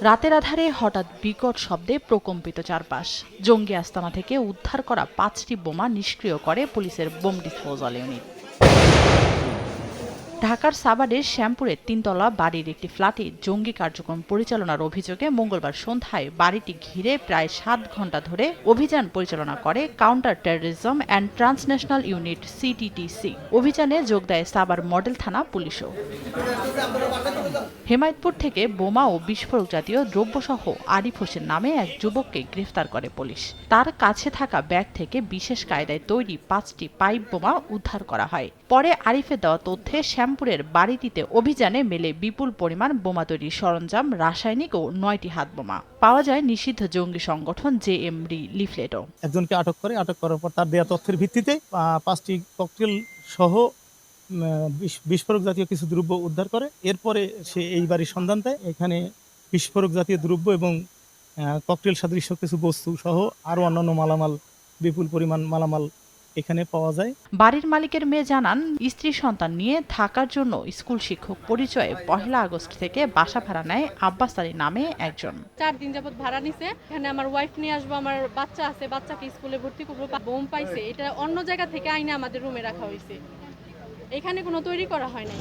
রাতের আধারে হঠাৎ বিকট শব্দে প্রকম্পিত চারপাশ। জঙ্গি আস্তানা থেকে উদ্ধার করা 5টি বোমা নিষ্ক্রিয় করে পুলিশের বোম ডিসপোজাল ইউনিট। ঢাকার সাভারের শ্যামপুরের 3তলা বাড়ির একটি ফ্ল্যাটে জঙ্গি কার্যক্রম পরিচালনার অভিযোগে মঙ্গলবার সন্ধ্যায় বাড়িটি ঘিরে প্রায় 7 ঘণ্টা ধরে অভিযান পরিচালনা করে counter terrorism and transnational unit CTTC. অভিযানে যোগ দেয় সাভার মডেল থানা পুলিশও। হেমায়েতপুর থেকে বোমা ও বিস্ফোরক জাতীয় দ্রব্যসহ আরিফ হোসেন নামে এক যুবককে গ্রেফতার করে পুলিশ। তার কাছে থাকা ব্যাগ থেকে বিশেষ কায়দায় তৈরি 5টি পাইপ বোমা উদ্ধার করা হয়। পরে আরিফের দেওয়া তথ্যে শ্যামপুরের বাড়িটিতে অভিযানে মেলে বিপুল পরিমাণ বোমা তৈরির সরঞ্জাম, রাসায়নিক ও 9টি হাত বোমা। পাওয়া যায় নিষিদ্ধ জঙ্গি সংগঠন জেএমডি লিফলেটও। একজনকে আটক করার পর তার দেওয়া তথ্যের ভিত্তিতে 5টি ককটেল সহ বিস্ফোরক জাতীয় কিছু দ্রব্য উদ্ধার করে। এরপরে সে এই বাড়ির সন্ধান দেয়। এখানে বিস্ফোরক জাতীয় দ্রব্য এবং ককটেল সদৃশ কিছু বস্তু সহ আরও অন্যান্য মালামাল, বিপুল পরিমাণ মালামাল এখানে পাওয়া যায়। বাড়ির মালিকের মেয়ে জানান, স্ত্রী সন্তান নিয়ে থাকার জন্য স্কুল শিক্ষক পরিচয়ে 1 আগস্ট থেকে বাসা ভাড়া নেয় আব্বাস আলী নামে একজন। 4 দিন যাবত ভাড়া নিছে। এখানে আমার ওয়াইফ নিয়ে আসবো, আমার বাচ্চা আছে, বাচ্চাকে স্কুলে ভর্তি করবো। বোম পাইছে, এটা অন্য জায়গা থেকে আইনে আমাদের রুমে রাখা হয়েছে। এখানে কোনো তৈরি করা হয় না।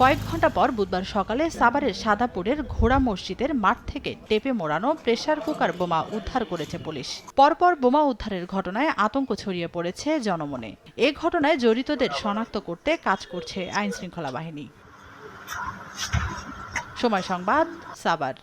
কয়েক ঘণ্টা পর বুধবার সকালে সাভারের সাদাপুরের ঘোড়া মসজিদের মাঠ থেকে টেপে মোড়ানো প্রেসার কুকার বোমা উদ্ধার করেছে পুলিশ। পরপর বোমা উদ্ধারের ঘটনায় আতঙ্ক ছড়িয়ে পড়েছে জনমনে। এ ঘটনায় জড়িতদের শনাক্ত করতে কাজ করছে আইনশৃঙ্খলা বাহিনী। সময় সংবাদ, সাভার।